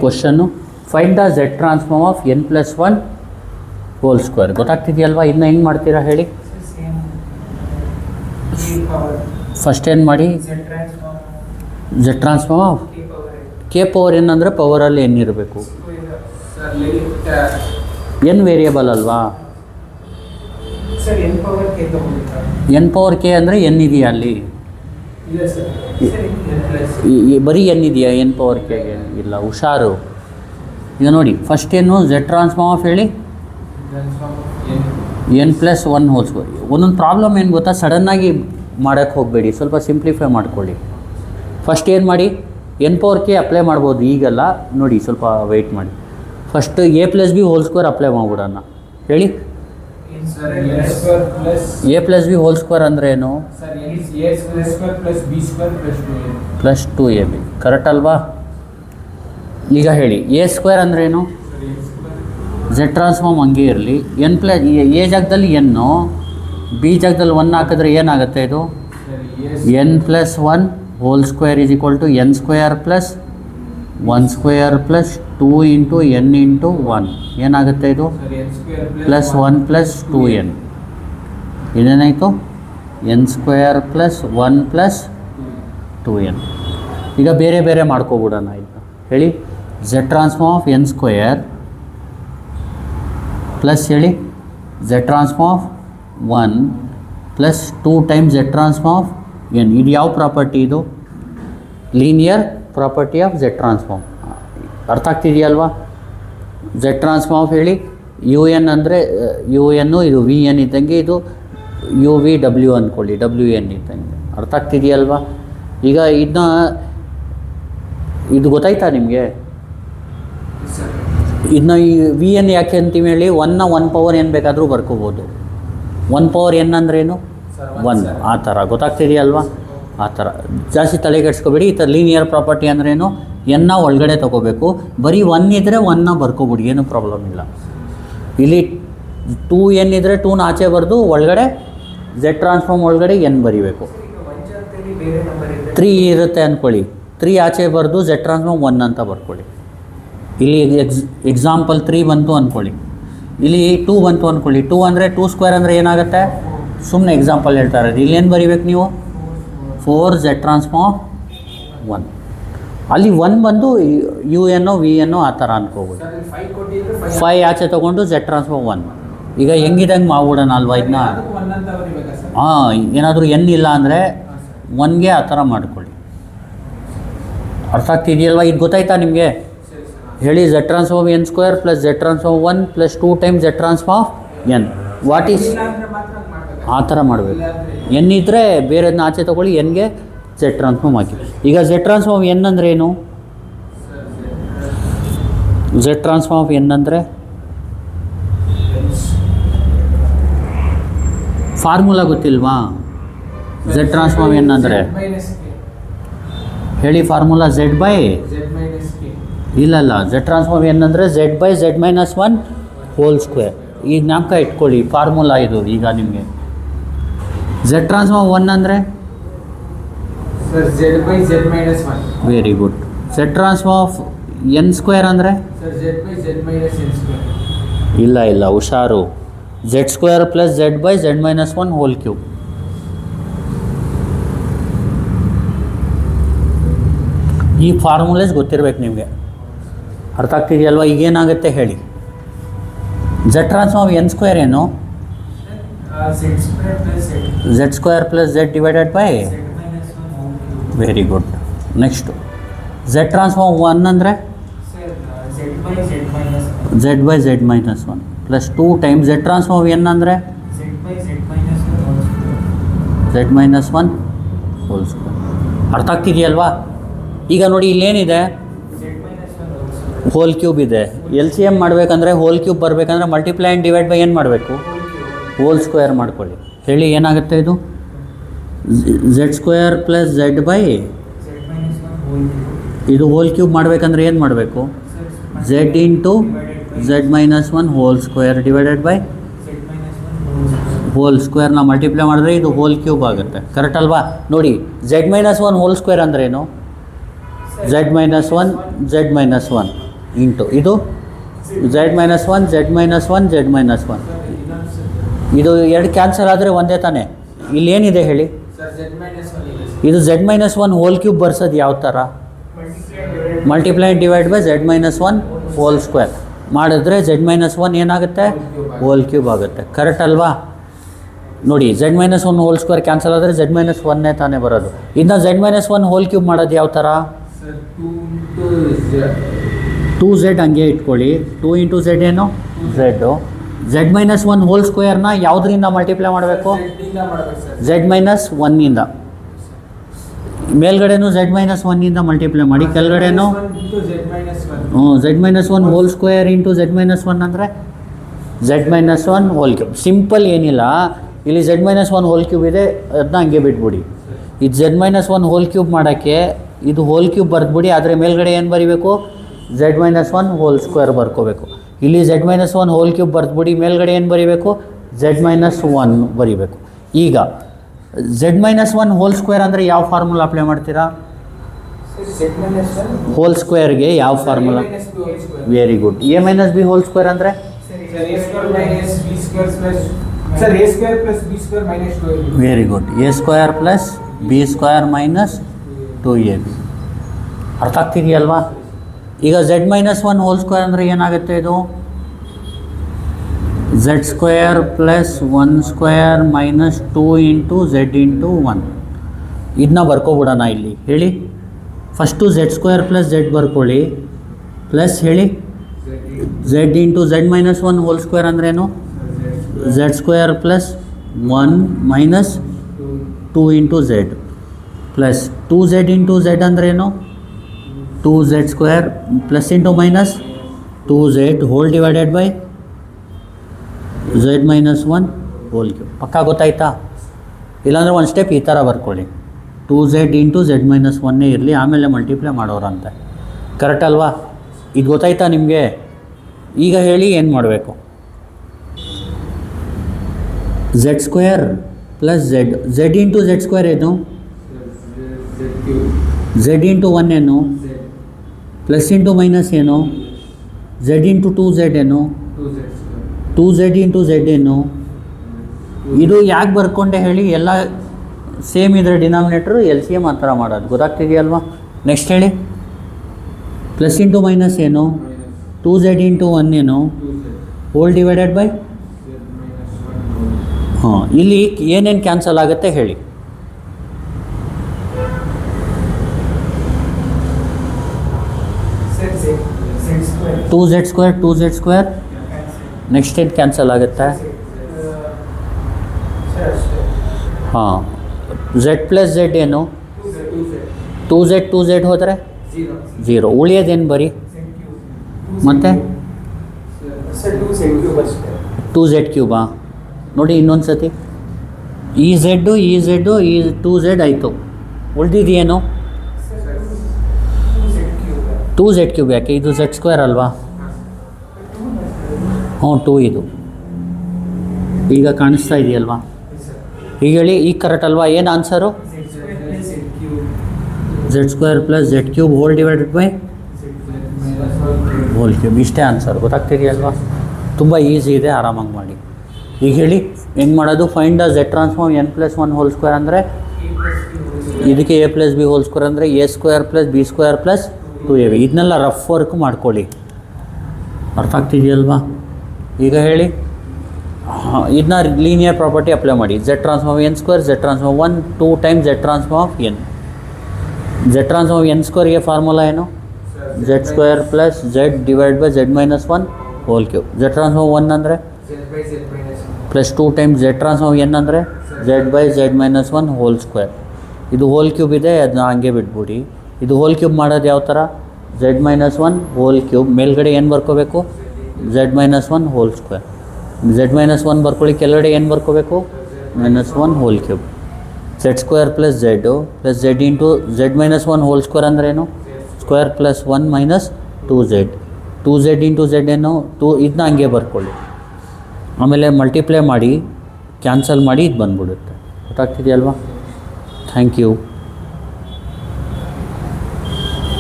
Question find the Z transform of n + 1 whole square. ಗೊತ್ತಾಗ್ತಿದೆಯಲ್ವಾ? ಇನ್ನು ಹೆಂಗೆ ಮಾಡ್ತೀರಾ ಹೇಳಿ? ಫಸ್ಟ್ ಏನು ಮಾಡಿ? Z transform of k power n ಅಂದರೆ ಪವರಲ್ಲಿ ಎನ್ ಇರಬೇಕು. ಎನ್ ವೇರಿಯಬಲ್ ಅಲ್ವಾ? ಎನ್ ಪವರ್ ಕೆ ಅಂದರೆ ಎನ್ ಇದೆಯಾ ಅಲ್ಲಿ? ಬರೀ ಎನ್ ಇದೆಯಾ ಎನ್ ಪವರ್ ಕೆಗೆ? ಇಲ್ಲ, ಹುಷಾರು. ಈಗ ನೋಡಿ, ಫಸ್ಟ್ ಏನು ಝೆಡ್ ಟ್ರಾನ್ಸ್ಫಾರ್ಮ್ ಆಫ್ ಹೇಳಿ? n + 1 whole square. ಒಂದೊಂದು ಪ್ರಾಬ್ಲಮ್ ಏನು ಗೊತ್ತಾ, ಸಡನ್ನಾಗಿ ಮಾಡೋಕ್ಕೆ ಹೋಗಬೇಡಿ, ಸ್ವಲ್ಪ ಸಿಂಪ್ಲಿಫೈ ಮಾಡ್ಕೊಳ್ಳಿ. ಫಸ್ಟ್ ಏನು ಮಾಡಿ, ಎನ್ ಪವರ್ ಕೆ ಅಪ್ಲೈ ಮಾಡ್ಬೋದು, ಈಗಲ್ಲ ನೋಡಿ, ಸ್ವಲ್ಪ ವೆಯ್ಟ್ ಮಾಡಿ. First a + b whole square apply ಮಾಡ್ಬಿಡೋಣ. ಹೇಳಿ, a + b ಹೋಲ್ ಸ್ಕ್ವೇರ್ ಅಂದರೆ ಏನು? Plus 2ab. ಕರೆಕ್ಟ್ ಅಲ್ವಾ? ಈಗ ಹೇಳಿ, a ಸ್ಕ್ವೇರ್ ಅಂದರೆ ಏನು? ಝೆಡ್ ಟ್ರಾನ್ಸ್ಫಾರ್ಮ್ ಹಂಗೆ ಇರಲಿ. ಎನ್ ಪ್ಲಸ್ ಎ ಜಾಗದಲ್ಲಿ ಎನ್ನು, ಬಿ ಜಾಗದಲ್ಲಿ 1 ಹಾಕಿದ್ರೆ ಏನಾಗುತ್ತೆ ಇದು? n + 1 whole square is equal to n square plus 1 square plus 2 into n into 1. ಏನಾಗುತ್ತೆ ಇದು? Plus 1 plus 2n. ಇದೇನಾಯಿತು? n square plus 1 plus 2n. ಈಗ ಬೇರೆ ಬೇರೆ ಮಾಡ್ಕೊಬಿಡೋಣ. ಇದು ಹೇಳಿ, Z transform of n square plus ಹೇಳಿ Z transform of 1 plus 2 times Z transform of n. ಇದು ಯಾವ ಪ್ರಾಪರ್ಟಿ? ಇದು linear property of Z transform. ಅರ್ಥ ಆಗ್ತಿದೆಯಲ್ವಾ? ಝೆಡ್ ಟ್ರಾನ್ಸ್ಫಾರ್ಮ್ ಆಫ್ ಹೇಳಿ, ಯು ಎನ್ ಅಂದರೆ ಯು ಎನ್ನು, ಇದು ವಿ ಎನ್ ಇದ್ದಂಗೆ, ಇದು ಯು ವಿ ಡಬ್ಲ್ಯೂ ಅಂದ್ಕೊಳ್ಳಿ, ಡಬ್ಲ್ಯೂ ಎನ್ ಇದ್ದಂಗೆ. ಅರ್ಥ ಆಗ್ತಿದೆಯಲ್ವಾ? ಈಗ ಇದು ಗೊತ್ತಾಯ್ತಾ ನಿಮಗೆ? ಇನ್ನು ಈ ವಿ ಎನ್ ಯಾಕೆ ಅಂತೀವಿ ಹೇಳಿ? 1 ಪವರ್ ಎನ್ ಬೇಕಾದರೂ ಬರ್ಕೋಬೋದು. 1 ಪವರ್ ಎನ್ ಅಂದ್ರೇನು? 1. ಆ ಥರ ಗೊತ್ತಾಗ್ತಿದೆಯಲ್ವಾ? ಆ ಥರ ಜಾಸ್ತಿ ತಲೆ ಕೆಡಿಸ್ಕೊಬೇಡಿ. ಈ ಥರ ಲೀನಿಯರ್ ಪ್ರಾಪರ್ಟಿ ಅಂದ್ರೇನು? ಎನ್ನ ಒಳಗಡೆ ತೊಗೋಬೇಕು. ಬರೀ 1 ಇದ್ದರೆ 1ನ ಬರ್ಕೋಬಿಡಿ, ಏನೂ ಪ್ರಾಬ್ಲಮ್ ಇಲ್ಲ. ಇಲ್ಲಿ 2n ಇದ್ದರೆ 2ನ ಆಚೆ ಬರೆದು ಒಳಗಡೆ ಝೆಡ್ ಟ್ರಾನ್ಸ್ಫಾರ್ಮ್ ಒಳಗಡೆ n ಬರೀಬೇಕು. 3 ಇರುತ್ತೆ ಅಂದ್ಕೊಳ್ಳಿ, 3 ಆಚೆ ಬರೆದು ಝೆಡ್ ಟ್ರಾನ್ಸ್ಫಾರ್ಮ್ 1 ಅಂತ ಬರ್ಕೊಳ್ಳಿ. ಇಲ್ಲಿ ಎಕ್ಸಾಂಪಲ್ 3 ಬಂತು ಅಂದ್ಕೊಳ್ಳಿ, ಇಲ್ಲಿ 2 ಬಂತು ಅಂದ್ಕೊಳ್ಳಿ. 2 ಅಂದರೆ 2 ಸ್ಕ್ವೇರ್ ಅಂದರೆ ಏನಾಗುತ್ತೆ? ಸುಮ್ಮನೆ ಎಕ್ಸಾಂಪಲ್ ಹೇಳ್ತಾ ಇರೋದು. ಇಲ್ಲಿ ಏನು ಬರೀಬೇಕು ನೀವು? 4 ಝೆಡ್ ಟ್ರಾನ್ಸ್ಫಾರ್ಮ್ 1. ಅಲ್ಲಿ 1 ಬಂದು ಯು ಎನ್ನೋ ವಿ ಎನ್ನೋ ಆ ಥರ ಅನ್ಕೋಬೋದು. 5 ಆಚೆ ತೊಗೊಂಡು ಝೆಡ್ ಟ್ರಾನ್ಸ್ಫಾರ್ಮ್ 1. ಈಗ ಹೆಂಗಿದಂಗೆ ಮಾಡ್ಬಿಡೋಣ ಅಲ್ವಾ ಇದನ್ನ? ಹಾಂ, ಏನಾದರೂ ಎನ್ ಇಲ್ಲ ಅಂದರೆ 1ಗೆ ಆ ಥರ ಮಾಡ್ಕೊಳ್ಳಿ. ಅರ್ಥ ಆಗ್ತಿದೆಯಲ್ವಾ? ಇದು ಗೊತ್ತಾಯ್ತಾ ನಿಮಗೆ? ಹೇಳಿ, Z transform n square plus Z transform 1 plus 2 times Z transform n. What is? ಆ ಥರ ಮಾಡಬೇಕು. ಎನ್ ಇದ್ದರೆ ಬೇರೆದನ್ನ ಆಚೆ ತೊಗೊಳ್ಳಿ, ಎನ್ಗೆ ಝೆಡ್ ಟ್ರಾನ್ಸ್ಫಾರ್ಮ್ ಹಾಕಿ. ಈಗ ಝೆಡ್ ಟ್ರಾನ್ಸ್ಫಾರ್ಮ್ ಎನ್ ಅಂದರೆ ಏನು? ಝೆಡ್ ಟ್ರಾನ್ಸ್ಫಾರ್ಮ್ ಎನ್ ಅಂದರೆ ಫಾರ್ಮುಲಾ ಗೊತ್ತಿಲ್ವಾ? ಝೆಡ್ ಟ್ರಾನ್ಸ್ಫಾರ್ಮ್ ಎನ್ ಅಂದರೆ ಹೇಳಿ, ಫಾರ್ಮುಲಾ ಝೆಡ್ ಬೈ ಇಲ್ಲ, ಝೆಡ್ ಟ್ರಾನ್ಸ್ಫಾರ್ಮ್ ಎನ್ ಅಂದರೆ Z by Z - 1 whole square. ಈಗ ಜ್ಞಾಪಕ ಇಟ್ಕೊಳ್ಳಿ, ಫಾರ್ಮುಲಾ ಇದು. ಈಗ ನಿಮಗೆ ಝೆಡ್ ಟ್ರಾನ್ಸ್ಫಾರ್ಮ್ 1 ಅಂದರೆ Z by Z - 1. Very good. Z transform of n square ಅಂದರೆ Z by Z - n square. ಇಲ್ಲ, ಹುಷಾರು. Z square plus Z by Z - 1 whole cube. ಈ ಫಾರ್ಮುಲೇಸ್ ಗೊತ್ತಿರಬೇಕು ನಿಮಗೆ. ಅರ್ಥ ಆಗ್ತಿದೆಯಲ್ವಾ? ಈಗೇನಾಗುತ್ತೆ ಹೇಳಿ, ಝೆಡ್ ಟ್ರಾನ್ಸ್ಫಾರ್ಮ್ n ಸ್ಕ್ವೇರ್ ಏನು? Z square plus Z divided by very good. Next Z transform 1 ಅಂದರೆ Z by Z - 1 plus 2 times Z transform n ಅಂದರೆ ಝೆಡ್ - 1 ಹೋಲ್ ಸ್ಕ್ವೇರ್. ಅರ್ಥ ಆಗ್ತಿದೆಯಲ್ವಾ? ಈಗ ನೋಡಿ, ಇಲ್ಲೇನಿದೆ? ಹೋಲ್ ಕ್ಯೂಬ್ ಇದೆ. ಎಲ್ ಸಿ ಎಮ್ ಮಾಡಬೇಕಂದ್ರೆ ಹೋಲ್ ಕ್ಯೂಬ್ ಬರಬೇಕಂದ್ರೆ ಮಲ್ಟಿಪ್ಲೈ ಆ್ಯಂಡ್ ಡಿವೈಡ್ ಬೈ ಏನು ಮಾಡಬೇಕು? ಹೋಲ್ ಸ್ಕ್ವೇರ್ ಮಾಡ್ಕೊಳ್ಳಿ. ಹೇಳಿ, ಏನಾಗುತ್ತೆ ಇದು? Z square plus Z by ಇದು ಹೋಲ್ ಕ್ಯೂಬ್ ಮಾಡಬೇಕಂದ್ರೆ ಏನು ಮಾಡಬೇಕು? Z into Z - 1 whole square divided by whole ಸ್ಕ್ವೇರ್ನ ಮಲ್ಟಿಪ್ಲೈ ಮಾಡಿದ್ರೆ ಇದು ಹೋಲ್ ಕ್ಯೂಬ್ ಆಗುತ್ತೆ. ಕರೆಕ್ಟ್ ಅಲ್ವಾ? ನೋಡಿ, ಝೆಡ್ - 1 ಹೋಲ್ ಸ್ಕ್ವೇರ್ ಅಂದ್ರೇನು? ಝೆಡ್ - 1 ಝೆಡ್ - 1 ಇಂಟು ಇದು Z minus one Z minus one Z minus one. ಇದು ಎರಡು ಕ್ಯಾನ್ಸಲ್ ಆದರೆ ಒಂದೇ ತಾನೇ. ಇಲ್ಲಿ ಏನಿದೆ ಹೇಳಿ, ಸರ್ ಜೆಡ್ ಮೈನಸ್ ಒನ್ ಇದೆ ಸರ್. ಇದು Z minus one whole cube ಬರ್ಸೋದು ಯಾವ ಥರ? Multiply divide by Z minus one whole square ಮಾಡಿದ್ರೆ ಝೆಡ್ ಮೈನಸ್ ಒನ್ ಏನಾಗುತ್ತೆ? ಹೋಲ್ ಕ್ಯೂಬ್ ಆಗುತ್ತೆ. ಕರೆಕ್ಟ್ ಅಲ್ವಾ? ನೋಡಿ, Z minus one whole square cancel ಆದರೆ ಝೆಡ್ ಮೈನಸ್ ಒನ್ನೇ ತಾನೇ ಬರೋದು. ಇನ್ನು Z minus one whole cube ಮಾಡೋದು ಯಾವ ಥರ? ಸರ್ 2 ಟೂ ಝೆಡ್ ಹಂಗೆ ಇಟ್ಕೊಳ್ಳಿ. 2 ಇಂಟು ಝೆಡ್ ಏನು? Z. Z minus one whole ಸ್ಕ್ವೇರ್ನ ಯಾವುದರಿಂದ ಮಲ್ಟಿಪ್ಲೈ ಮಾಡಬೇಕು? ಇಂದ ಮಾಡಬೇಕು ಸರ್. ಝೆಡ್ ಮೈನಸ್ ಒನ್ನಿಂದ. ಮೇಲ್ಗಡೆನೂ ಝೆಡ್ ಮೈನಸ್ ಒನ್ನಿಂದ ಮಲ್ಟಿಪ್ಲೈ ಮಾಡಿ, ಕೆಳಗಡೆನೂ Z minus one. Z minus one whole square into Z minus one ಅಂದರೆ Z minus one whole cube. Simple, ಏನಿಲ್ಲ. ಇಲ್ಲಿ Z minus one whole cube ಇದೆ, ಅದನ್ನ ಹಂಗೆ ಬಿಟ್ಬಿಡಿ. ಇದು Z minus one whole cube ಮಾಡೋಕ್ಕೆ ಇದು ಹೋಲ್ ಕ್ಯೂಬ್ ಬರೆದ್ಬಿಡಿ. ಆದರೆ ಮೇಲ್ಗಡೆ ಏನು ಬರೀಬೇಕು? Z minus one whole square ಬರ್ಕೋಬೇಕು. ಇಲ್ಲಿ Z minus one whole cube ಬರೆದ್ಬಿಡಿ. ಮೇಲ್ಗಡೆ ಏನು ಬರೀಬೇಕು? ಝೆಡ್ ಮೈನಸ್ ಒನ್ ಬರೀಬೇಕು. ಈಗ Z minus one whole square ಅಂದರೆ ಯಾವ ಫಾರ್ಮುಲಾ ಅಪ್ಲೈ ಮಾಡ್ತೀರಾ? ಜೆಡ್ ಮೈನಸ್ ಒನ್ ಹೋಲ್ ಸ್ಕ್ವೇರ್ಗೆ ಯಾವ formula? Very good. A minus b whole square ಅಂದರೆ sir a square minus b square plus sir a square plus b square minus 2ab. Very good. A square plus B square minus 2ab. ಅರ್ಥ ಆಗ್ತಿದೆಯಲ್ವಾ? ಈಗ Z minus one whole square ಅಂದರೆ ಏನಾಗುತ್ತೆ? ಇದು Z square plus 1 square minus 2 into Z into 1. ಇದನ್ನ ಬರ್ಕೊಬಿಡೋಣ ಇಲ್ಲಿ. ಹೇಳಿ, first Z square plus Z ಬರ್ಕೊಳ್ಳಿ, ಪ್ಲಸ್ ಹೇಳಿ Z into Z minus one whole square ಅಂದ್ರೇನು? Z square plus 1 minus 2 into Z plus 2z into Z ಅಂದ್ರೇನು? 2z square plus into minus 2z whole divided by Z minus one whole cube. ಪಕ್ಕ ಗೊತ್ತಾಯ್ತಾ? ಇಲ್ಲಾಂದರೆ ಒಂದು step ಈ ಥರ ಬರ್ಕೊಳ್ಳಿ. 2z into Z minus ಒನ್ನೇ ಇರಲಿ, ಆಮೇಲೆ ಮಲ್ಟಿಪ್ಲೈ ಮಾಡೋರಂತೆ. ಕರೆಕ್ಟ್ ಅಲ್ವಾ? ಇದು ಗೊತ್ತಾಯ್ತಾ ನಿಮಗೆ? ಈಗ ಹೇಳಿ ಏನು ಮಾಡಬೇಕು? Z square plus Z into Z square ಏನು? ಝೆಡ್ ಇಂಟು ಒನ್ ಏನು? ಪ್ಲಸ್ ಇಂಟು ಮೈನಸ್ ಏನು? ಝೆಡ್ ಇಂಟು 2z ಏನು? 2z ಇಂಟು ಝೆಡ್ ಏನು? ಇದು ಯಾಕೆ ಬರ್ಕೊಂಡೆ ಹೇಳಿ? ಎಲ್ಲ ಸೇಮ್ ಇದ್ರೆ ಡಿನಾಮಿನೇಟ್ರು ಎಲ್ ಸಿ ಎಮ್ ಆ ಥರ ಮಾಡೋದು. ಗೊತ್ತಾಗ್ತಿದೆಯಲ್ವಾ? ನೆಕ್ಸ್ಟ್ ಹೇಳಿ, ಪ್ಲಸ್ ಇಂಟು ಮೈನಸ್ ಏನು? 2z ಇಂಟು 1 ಏನು? ಹೋಲ್ ಡಿವೈಡೆಡ್ ಬೈ ಹಾಂ. ಇಲ್ಲಿ ಏನೇನು ಕ್ಯಾನ್ಸಲ್ ಆಗುತ್ತೆ ಹೇಳಿ? ಟೂ ಝೆಡ್ ಸ್ಕ್ವೇರ್ ನೆಕ್ಸ್ಟ್ ಏನು ಕ್ಯಾನ್ಸಲ್ ಆಗುತ್ತೆ? ಹಾಂ. ಝೆಡ್ ಪ್ಲಸ್ ಝೆಡ್ ಏನು? 2z ಹೋದರೆ 0. ಉಳಿಯೋದೇನು ಬರೀ? ಮತ್ತು 2z ಕ್ಯೂಬಾ? ನೋಡಿ ಇನ್ನೊಂದು ಸತಿ. ಈ ಝೆಡ್ಡು ಈ 2z ಆಯಿತು. ಉಳಿದಿದೆಯೇನು? 2z cube. ಯಾಕೆ? ಇದು ಝೆಡ್ ಸ್ಕ್ವೇರ್ ಅಲ್ವಾ? ಹ್ಞೂ, 2 ಇದು. ಈಗ ಕಾಣಿಸ್ತಾ ಇದೆಯಲ್ವಾ? ಈಗ ಹೇಳಿ, ಈಗ ಕರೆಕ್ಟ್ ಅಲ್ವಾ? ಏನು answer? Z square plus Z cube hole divided by whole cube. ಇಷ್ಟೇ ಆನ್ಸರ್. ಗೊತ್ತಾಗ್ತಿದೆಯಲ್ವಾ? ತುಂಬ ಈಸಿ ಇದೆ, ಆರಾಮಾಗಿ ಮಾಡಿ. ಈಗ ಹೇಳಿ ಹೆಂಗೆ ಮಾಡೋದು? Find the Z transform n+1 hole square ಅಂದರೆ ಇದಕ್ಕೆ a plus B whole square ಅಂದರೆ a square plus B square plus 2ab. ಇದನ್ನೆಲ್ಲ ರಫ್ ವರ್ಕ್ ಮಾಡ್ಕೊಳ್ಳಿ. ಅರ್ಥ ಆಗ್ತಿದೆಯಲ್ವಾ? ಈಗ ಹೇಳಿ, ಇದನ್ನ ಲೀನಿಯರ್ ಪ್ರಾಪರ್ಟಿ ಅಪ್ಲೈ ಮಾಡಿ. Z transform n square Z transform 1 2 times Z transform of n. Z transform n ಸ್ಕ್ವೇರ್ಗೆ ಫಾರ್ಮುಲಾ ಏನು? Z square plus Z divide by Z minus 1 whole cube. Z transform 1 ಅಂದರೆ plus 2 times Z transform n ಅಂದರೆ Z by Z minus 1 whole square. ಇದು whole cube ಇದೆ, ಅದನ್ನ ಹಂಗೆ ಬಿಟ್ಬಿಡಿ. ಇದು ಹೋಲ್ ಕ್ಯೂಬ್ ಮಾಡೋದು ಯಾವ ಥರ? Z minus 1 whole cube. ಮೇಲ್ಗಡೆ ಏನು ಬರ್ಕೋಬೇಕು? Z minus 1 whole square. Z minus 1 ಬರ್ಕೊಳ್ಳಿ, ಕೆಳಗಡೆ ಏನು ಬರ್ಕೋಬೇಕು? -1 whole cube. Z square plus Z plus Z into Z minus 1 whole square ಅಂದ್ರೇನು? Square plus 1 minus 2z into Z ಏನು? 2. ಇದನ್ನ ಹಂಗೆ ಬರ್ಕೊಳ್ಳಿ. ಆಮೇಲೆ ಮಲ್ಟಿಪ್ಲೈ ಮಾಡಿ, ಕ್ಯಾನ್ಸಲ್ ಮಾಡಿ, ಇದು ಬಂದ್ಬಿಡುತ್ತೆ. ಗೊತ್ತಾಗ್ತಿದೆಯಲ್ವಾ? Thank you.